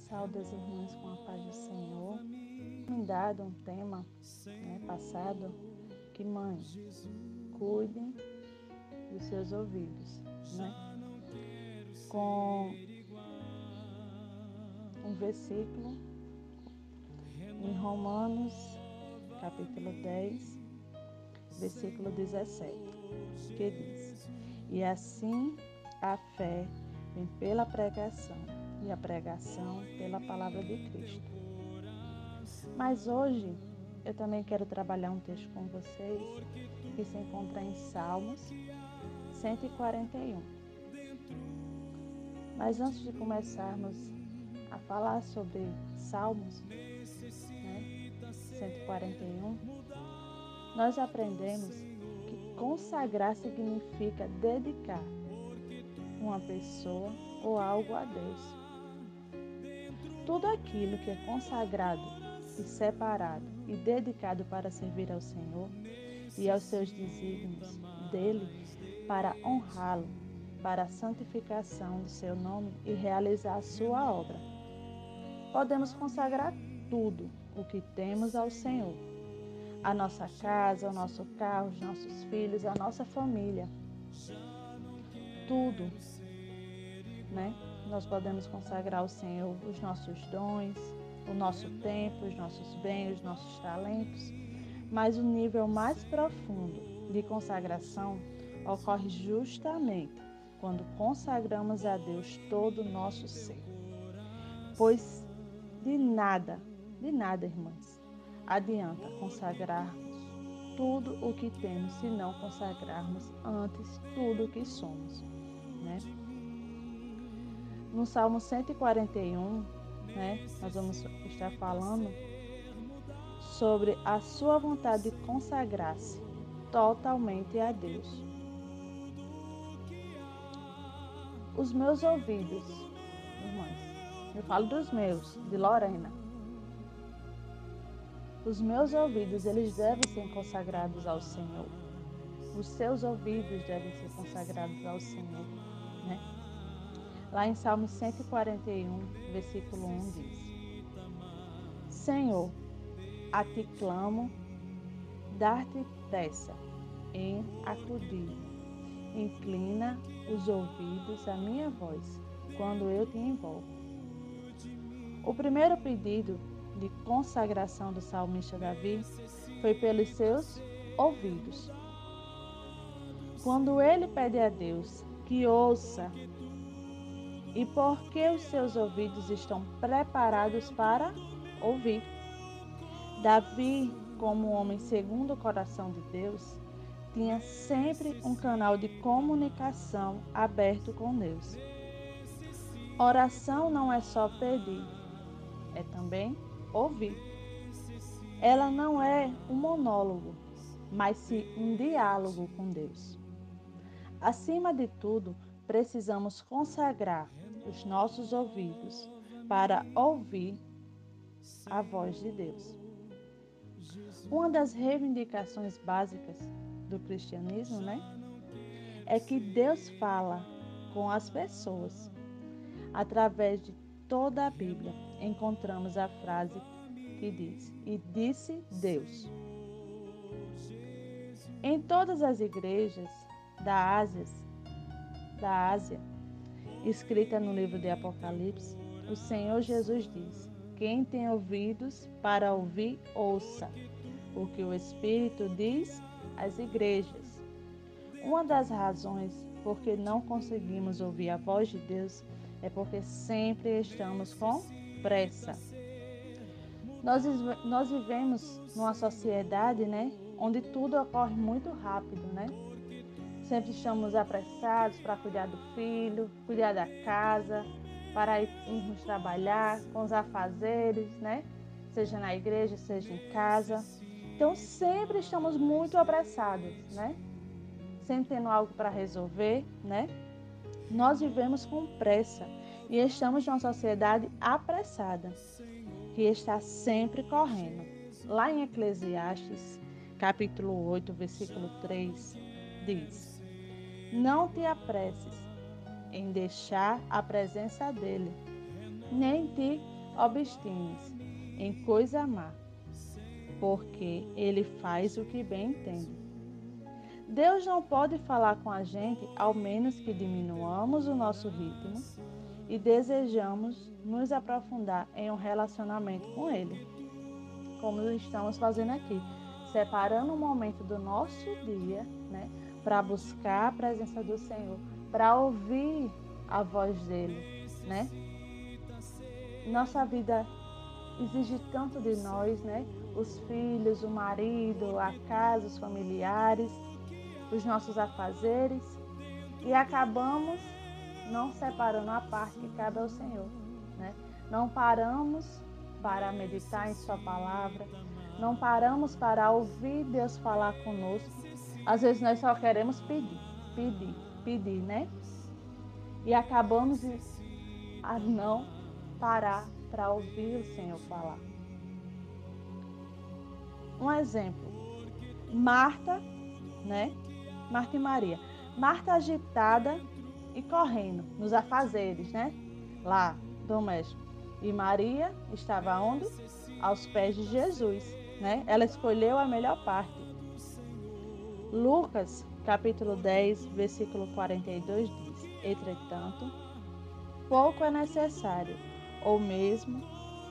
Saúde as irmãs com a paz do Senhor. Me dado um tema passado que mãe, cuidem dos seus ouvidos, com um versículo em Romanos, capítulo 10, versículo 17, que diz: E assim a fé vem pela pregação, e a pregação pela palavra de Cristo. Mas hoje eu também quero trabalhar um texto com vocês que se encontra em Salmos 141. Mas antes de começarmos a falar sobre Salmos 141, nós aprendemos que consagrar significa dedicar uma pessoa ou algo a Deus. Tudo aquilo que é consagrado e separado e dedicado para servir ao Senhor e aos seus desígnios dele, para honrá-lo, para a santificação do seu nome e realizar a sua obra. Podemos consagrar tudo o que temos ao Senhor. A nossa casa, o nosso carro, os nossos filhos, a nossa família. Tudo, Nós podemos consagrar ao Senhor os nossos dons, o nosso tempo, os nossos bens, os nossos talentos. Mas o nível mais profundo de consagração ocorre justamente quando consagramos a Deus todo o nosso ser. Pois de nada, irmãs, adianta consagrarmos tudo o que temos se não consagrarmos antes tudo o que somos, No Salmo 141, nós vamos estar falando sobre a sua vontade de consagrar-se totalmente a Deus. Os meus ouvidos, irmãs, eu falo dos meus, de Lorena. Os meus ouvidos, eles devem ser consagrados ao Senhor. Os seus ouvidos devem ser consagrados ao Senhor, Lá em Salmo 141, versículo 1 diz: Senhor, a ti clamo, dar-te pressa em acudir. Inclina os ouvidos à minha voz, quando eu te invoco. O primeiro pedido de consagração do salmista Davi foi pelos seus ouvidos. Quando ele pede a Deus que ouça, e porque os seus ouvidos estão preparados para ouvir. Davi, como homem segundo o coração de Deus, tinha sempre um canal de comunicação aberto com Deus. Oração não é só pedir, é também ouvir. Ela não é um monólogo, mas sim um diálogo com Deus. Acima de tudo, precisamos consagrar os nossos ouvidos para ouvir a voz de Deus. Uma das reivindicações básicas do cristianismo, é que Deus fala com as pessoas. Através de toda a Bíblia, encontramos a frase que diz: E disse Deus. Em todas as igrejas da Ásia, escrita no livro de Apocalipse, o Senhor Jesus diz: Quem tem ouvidos para ouvir, ouça o que o Espírito diz às igrejas. Uma das razões por que não conseguimos ouvir a voz de Deus é porque sempre estamos com pressa. Nós vivemos numa sociedade, onde tudo ocorre muito rápido, Sempre estamos apressados para cuidar do filho, cuidar da casa, para irmos trabalhar com os afazeres, Seja na igreja, seja em casa. Então, sempre estamos muito apressados, Sempre tendo algo para resolver, Nós vivemos com pressa e estamos numa sociedade apressada, que está sempre correndo. Lá em Eclesiastes, capítulo 8, versículo 3, diz: Não te apresses em deixar a presença dele, nem te obstine-se em coisa má, porque ele faz o que bem entende. Deus não pode falar com a gente ao menos que diminuamos o nosso ritmo e desejamos nos aprofundar em um relacionamento com Ele, como estamos fazendo aqui, separando um momento do nosso dia, né, para buscar a presença do Senhor, para ouvir a voz dele, né? Nossa vida exige tanto de nós, né? Os filhos, o marido, a casa, os familiares, os nossos afazeres, e acabamos não separando a parte que cabe ao Senhor, né? Não paramos para meditar em sua palavra, não paramos para ouvir Deus falar conosco. Às vezes nós só queremos pedir, né? E acabamos a não parar para ouvir o Senhor falar. Um exemplo, Marta, né? Marta e Maria. Marta agitada e correndo nos afazeres, né? Lá, doméstico. E Maria estava onde? Aos pés de Jesus, né? Ela escolheu a melhor parte. Lucas, capítulo 10, versículo 42 diz: entretanto, pouco é necessário, ou mesmo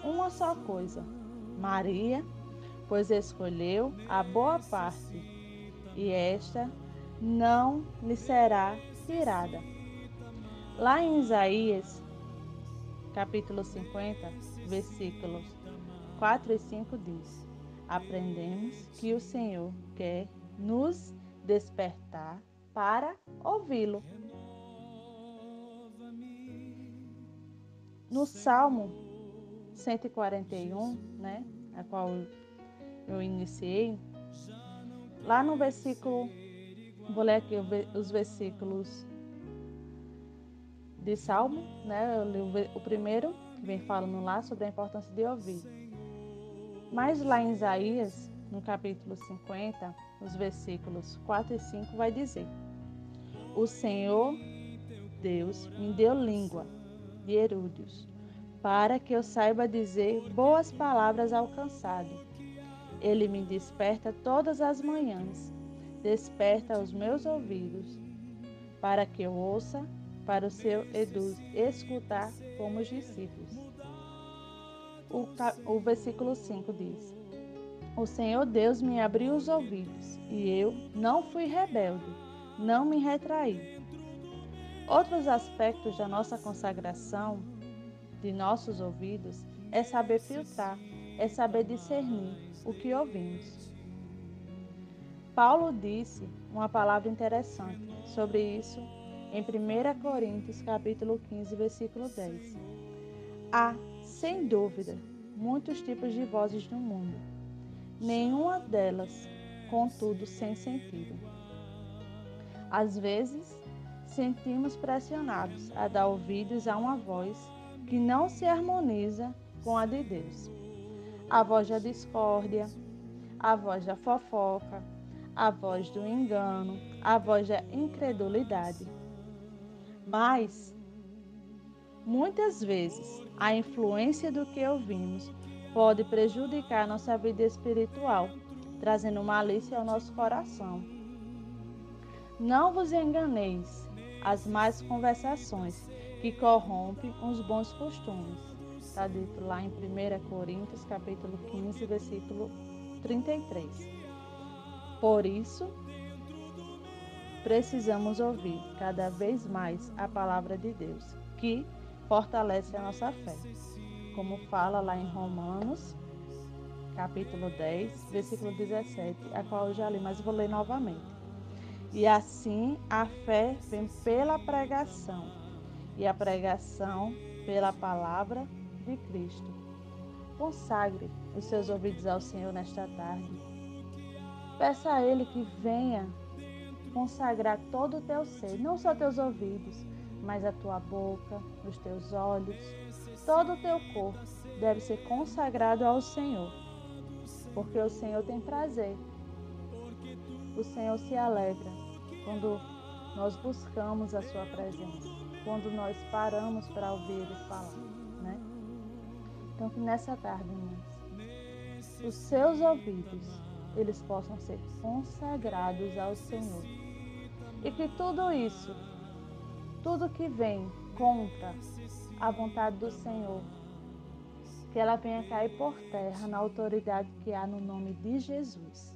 uma só coisa. Maria, pois escolheu a boa parte, e esta não lhe será tirada. Lá em Isaías, capítulo 50, versículos 4 e 5 diz: aprendemos que o Senhor quer nos despertar para ouvi-lo. No Salmo 141, né, a qual eu iniciei, lá no versículo, vou ler aqui os versículos de Salmo, né, eu li o primeiro, que vem falando lá sobre a importância de ouvir. Mas lá em Isaías, no capítulo 50, os versículos 4 e 5 vai dizer: o Senhor Deus me deu língua de erúdios, para que eu saiba dizer boas palavras ao cansado. Ele me desperta todas as manhãs, desperta os meus ouvidos, para que eu ouça, para o seu escutar como os discípulos. O versículo 5 diz: o Senhor Deus me abriu os ouvidos, e eu não fui rebelde, não me retraí. Outros aspectos da nossa consagração, de nossos ouvidos, é saber filtrar, é saber discernir o que ouvimos. Paulo disse uma palavra interessante sobre isso em 1 Coríntios, capítulo 15, versículo 10. Há, sem dúvida, muitos tipos de vozes no mundo, nenhuma delas, contudo, sem sentido. Às vezes, sentimos pressionados a dar ouvidos a uma voz que não se harmoniza com a de Deus. A voz da discórdia, a voz da fofoca, a voz do engano, a voz da incredulidade. Mas, muitas vezes, a influência do que ouvimos pode prejudicar nossa vida espiritual, trazendo malícia ao nosso coração. Não vos enganeis, as más conversações que corrompem os bons costumes. Está dito lá em 1 Coríntios, capítulo 15, versículo 33. Por isso, precisamos ouvir cada vez mais a palavra de Deus, que fortalece a nossa fé. Como fala lá em Romanos, capítulo 10, versículo 17, a qual eu já li, mas vou ler novamente. E assim a fé vem pela pregação, e a pregação pela palavra de Cristo. Consagre os seus ouvidos ao Senhor nesta tarde. Peça a Ele que venha consagrar todo o teu ser, não só teus ouvidos, mas a tua boca, os teus olhos, todo o teu corpo deve ser consagrado ao Senhor, porque o Senhor tem prazer. O Senhor se alegra quando nós buscamos a sua presença, quando nós paramos para ouvir Ele falar, né? Então que nessa tarde, irmãs, os seus ouvidos, eles possam ser consagrados ao Senhor. E que tudo isso, tudo que vem contra a vontade do Senhor, que ela venha cair por terra na autoridade que há no nome de Jesus.